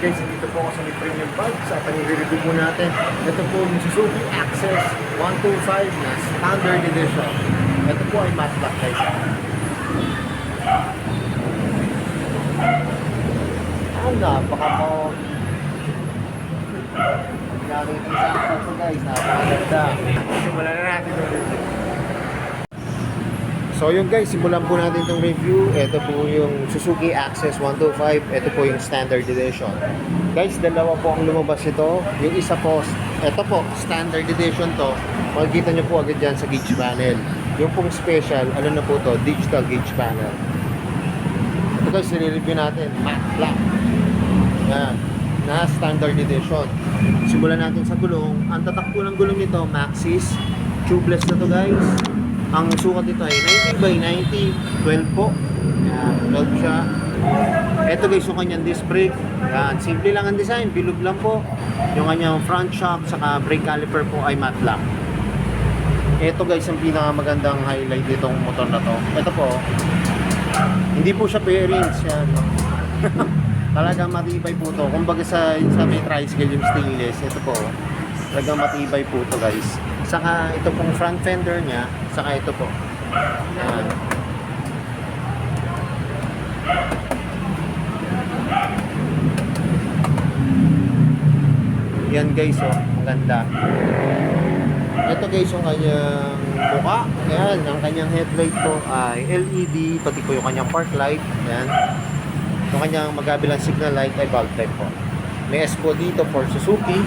guys, dito po ako sa may premium bikes at ang i-review po natin. Ito po yung Suzuki Access 125 na Standard Edition. Ito po ay matte black guys. Napaka-po. Nakikita sa ito guys, napakaganda. Simulan na natin yung review. So yun guys, simulan po natin itong review. Ito po yung Suzuki Access 125. Ito po yung Standard Edition. Guys, dalawa po ang lumabas ito. Yung isa po, ito po, Standard Edition to. Makikita nyo po agad dyan sa gauge panel. Yung pong special, ano na po to, digital gauge panel. Ito guys, nire-review natin, matte black. Yan, na Standard Edition. Simulan natin sa gulong. Ang tatak po ng gulong nito, Maxxis. Tubeless na to guys. Ang sukat nito ay 90 by 90, 12 po. Yan, 12 siya. Ito guys, yung kanyang disc brake. Yan, simple lang ang design, bilog lang po. Yung kanyang front shock, saka brake caliper po ay matte black. Ito guys, ang pinakamagandang highlight nitong motor na to. Ito po, hindi po siya bearings. Yan. Talagang matibay po to. Kumbaga sa may tricycle yung stainless, ito po, talagang matibay po to guys. Saka ito pong front fender niya, saka ito po. Yan. Yan guys, oh, ang ganda. Ito guys yung kanyang mukha. Yan, ang kanyang headlight po ay LED, pati po yung kanyang park light. Yan. Yung kanyang magabilang signal light ay bulb type po. May S po dito for Suzuki.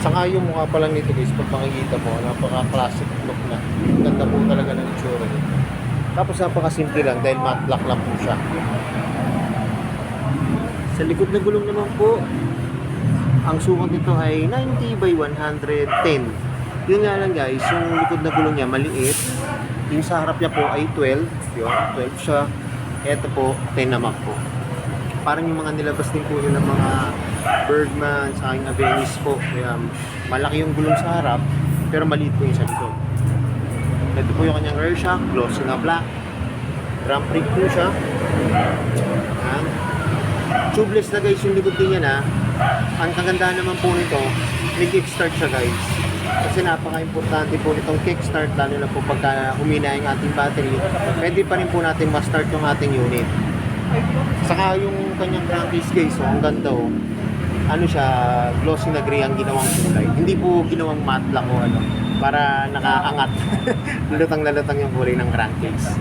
Saka yung mukha pa lang nito guys, pag makikita mo, napaka-classic look na. Ganda po talaga ng itsura nito. Tapos napaka-simple lang dahil matte black lang po siya. Sa likod na gulong naman po, ang sukat nito ay 90 by 110. Yun nga lang guys, yung likod na gulong niya maliit. Yung sa harap niya po ay 12. Yun, 12 siya. Ito po, 10 naman po. Parang yung mga nilabas din po yun ng mga Bergman, sa aking Avenis po. Kaya malaki yung gulong sa harap, pero maliit po yung sa likod. Ito po yung kanyang rear shock, glossy na black. Drum brake po siya. Yan. Tubeless na guys yung likod din yan ha. Ang kagandahan naman po nito, may kickstart siya guys. Kasi napaka-importante po nitong kickstart, lalo na po pagka humina yung ating battery. Pwede pa rin po natin ma-start yung ating unit. Saka yung kanyang crankcase guys, oh, ang ganda oh. Ano siya, glossy na gray ang ginawang kulay. Hindi po ginawang matte black o ano, para nakaangat. Lalutang-lalutang yung kulay ng crankcase.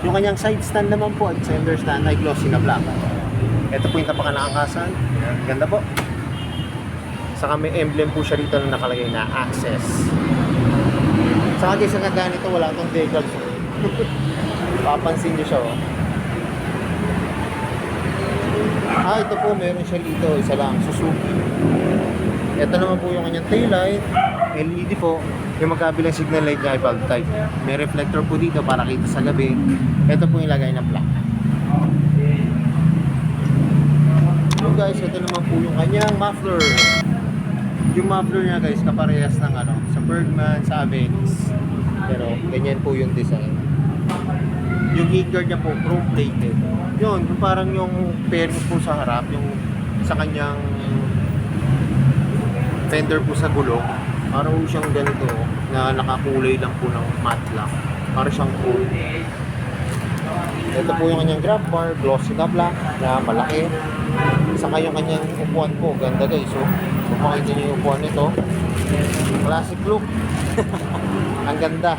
Yung kanyang side stand naman po at center stand ay glossy na black. Ito po yung tapakan-nakakasan. Ganda po. Saka may emblem po siya rito na nakalagay na Access. Saka guys, ang ganda nito, wala itong decals. Papansin nyo siya oh. Ito po, meron siya dito, isa lang, Suzuki. Ito naman po yung kanyang taillight, LED po. Yung magkabilang signal light niya ay bulb type. May reflector po dito para kita sa gabi. Ito po yung lagay ng black. So guys, ito naman po yung kanyang muffler. Yung muffler niya guys, kaparehas ng ano, sa Bergman, sa Avenis. Pero ganyan po yung design. Yung heat guard niya po, chrome plated. Yun, parang yung fairings po sa harap, yung sa kanyang fender po sa gulong. Parang siyang ganito, na nakakulay lang po ng matte black. Parang siyang cool. Ito po yung kanyang grab bar, glossy na black, na malaki. Saka yung kanyang upuan po, ganda guys. So, kung makikita niyo yung upuan nito, classic look. Ang ganda.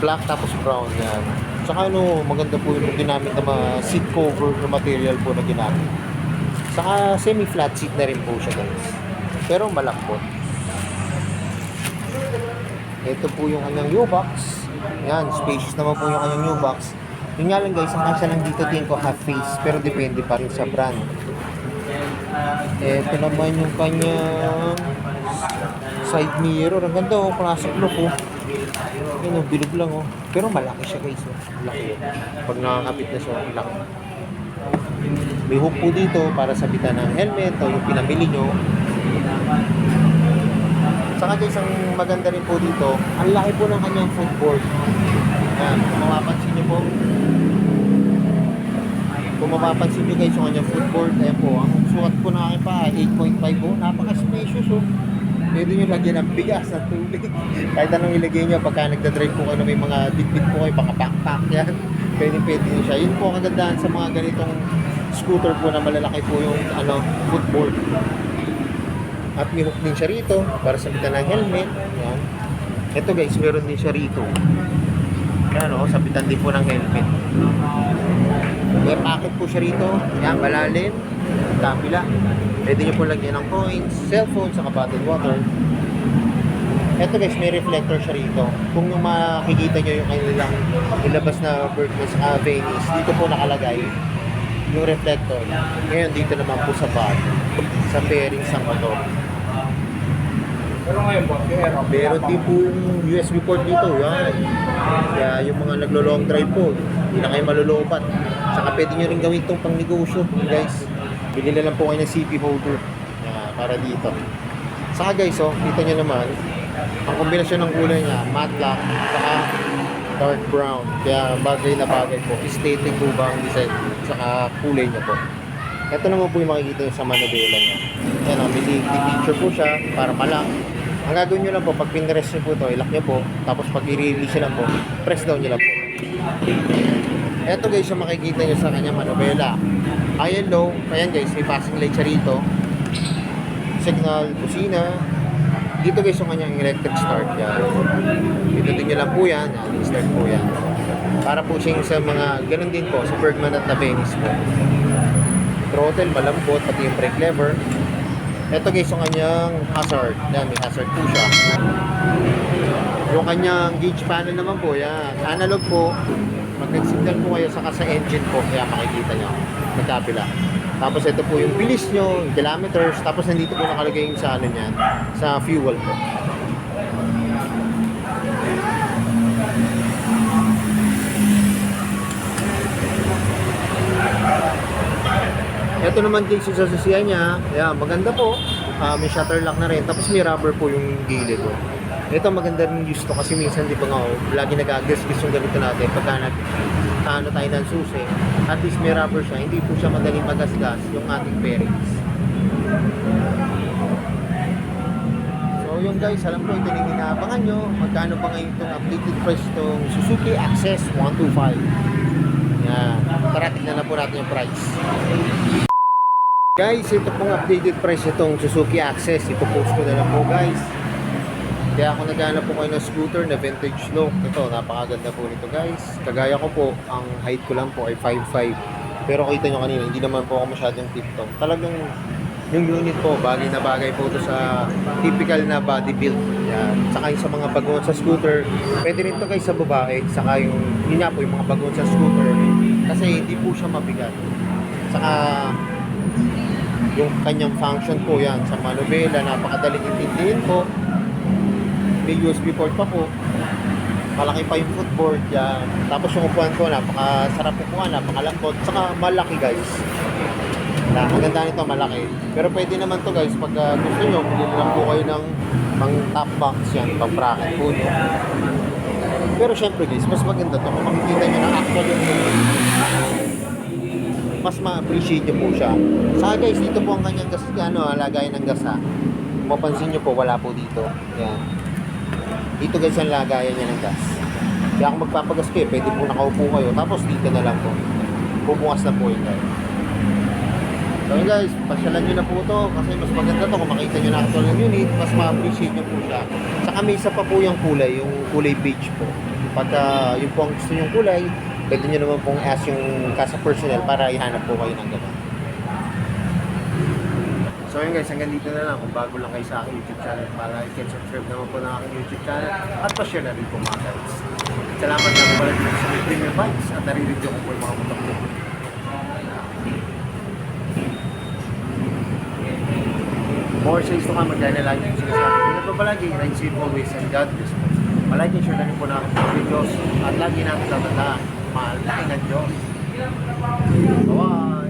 Black tapos brown yan. Saka ano, maganda po yung ginamit na mga seat cover na material po na ginamit. Saka semi-flat seat na rin po siya guys. Pero malambot. Ito po yung kanyang U-box. Yan, spacious naman po yung kanyang U-box. Yun nga lang guys, ang kasya lang dito tingin ko half face. Pero depende pa rin sa brand. Ito naman yung kanyang side mirror. Ang ganda oh, classic look oh. Yun oh, bilog lang oh. Pero malaki siya guys oh. Laki. Pag nakakapit na siya, laki. May hook po dito para sabitan ng helmet o yung pinamili nyo. Saka guys, ang maganda rin po dito, ang laki po ng kanyang footboard. Yan, kung mapapansin nyo po, Kung mapapansin nyo guys yung kanyang footboard, ayan po, ang sukat po ng aking pa 8.5 po, napaka-spacious oh. Pwede nyo lagyan ng bigas at tubig. Kahit anong ilagay nyo pagka nagdadrive po kayo na may mga bitbit po kayo, mga backpack yan. Pwede nyo siya. Yun po ang kagandahan sa mga ganitong scooter po na malalaki po yung footboard. At may hook din siya rito para sabitan ng helmet. Yan. Ito guys, meron din siya rito. Yan o, sabitan din po ng helmet. May packet po siya rito. Yan, malalim. Tapila. Pwede nyo po lagyan ng coins, cellphone, saka bottled water. Ito guys, may reflector siya rito. Kung yung makikita nyo yung kanilang ilabas na Berkman sa Venice, dito po nakalagay yung reflector. Ngayon dito naman po sa bag, sa bearing sa motor. Pero ngayon ba, Meron din po yung USB port dito. Yan. Kaya yung mga naglo-long drive po, hindi na kayo malulupat. Saka pwede nyo rin gawin itong pang negosyo, guys. Bili na lang po kayo ng CP holder para dito. Saka guys, oh, kita nyo naman, ang kombinasyon ng kulay niya, matte black, saka dark brown. Kaya bagay na bagay po. Aesthetic po ba ang design, saka kulay niya po. Ito naman po yung makikita nyo sa manubela niya. Yan, may picture po siya para malak. Ang gagawin nyo lang po, pag pinrest nyo po ito, ilak nyo po. Tapos pag i-release nyo lang po, press down nyo lang po. Ito guys, yung makikita nyo sa kanya manubela. High and low. Ayan guys, may passing light siya rito. Signal, busina. Dito guys, yung kanyang electric start. Yan. Dito din nyo lang po yan. Yan, start po yan. Para po siyang sa mga, ganun din po, sa Bergman at na Venice po. Throttle, malambot, pati yung brake lever. Ito guys, yung kanyang hazard. Yan, may hazard po siya. Yung kanyang gauge panel naman po, yan. Analog po. Pag nag-signal po kayo saka sa engine po, kaya makikita nyo. Magkapila. Tapos ito po yung bilis nyo, yung kilometers. Tapos nandito po nakalagay yung sa ano niyan, sa fuel po. Ito naman din sa sasiya niya. Ayan, maganda po. May shutter lock na rin. Tapos may rubber po yung gilid po. Ito maganda rin use to kasi minsan di ba nga lagi nag-agas-gas yung ganito natin pagka tayo ng susi. At least may rubber siya. Hindi po siya madaling magasgas yung ating bearings. So yun guys, alam ko ito yung inaabangan nyo. Magkano ba ngayon itong updated price itong Suzuki Access 125. Yan. Tara, tignan na po natin yung price. Guys, ito pong updated price itong Suzuki Access. Ipopost ko na lang po guys. Kaya ako naghanap po kayo ng scooter na vintage look. Ito, napakaganda po nito guys. Kagaya ko po, ang height ko lang po ay 5'5". Pero kita nyo kanina, hindi naman po ako masyadong tiptoe. Talagang yung unit po, bagay na bagay po ito sa typical na body build. Yan. Saka yung sa mga bagon sa scooter, pwede rin ito guys sa babae. Saka yung, yun nga po, yung mga bagon sa scooter. Kasi hindi po siya mabigat. Saka yung kanyang function po yan sa manubela, napakadaling intindihin po. May USB port pa po. Malaki pa yung footboard yan. Tapos yung upuan ko, napakasarap upuan, napakalambot. Saka malaki guys. Ang ganda nito, malaki. Pero pwede naman to guys, pag gusto nyo, pwede lang po kayo ng pang top box yan, pang bracket po nyo. Pero syempre guys, mas maganda to. Kung makikita nyo na actual yung mas ma-appreciate nyo po siya. Saka guys, dito po ang kanyang gas, lagayan ng gas ha. Kung mapansin nyo po, wala po dito. Yan. Dito guys ang lagayan niya ng gas. Kaya kung magpapagas kayo, pwede po nakaupo kayo. Tapos dito na lang po. Bubukas na po yun guys. So yun guys, pasyalan nyo na po ito. Kasi mas maganda to kung makita nyo na actual ng unit. Mas ma-appreciate nyo po siya. Saka may isa pa po yung kulay. Yung kulay beige po. Pagka yun po ang gusto nyong kulay, pwede nyo naman pong ask yung Casa Personnel para ihanap po kayo ng gano'n. So yun guys, hanggang dito na lang. Kung bago lang kayo sa aking YouTube channel, para i-can subscribe naman po ng aking YouTube channel at pa-share na rin po mga guys. Salamat na po pala dito sa Premier Bikes at nare-review ko po yung mga motor ko. More sales to come, magkaya na lagi yung sinasabi. Kung napapalagi, ride safe always and God bless po. Malike and share na rin po na aking videos at lagi natin tatandaan, mahal ng Diyos. Bye-bye!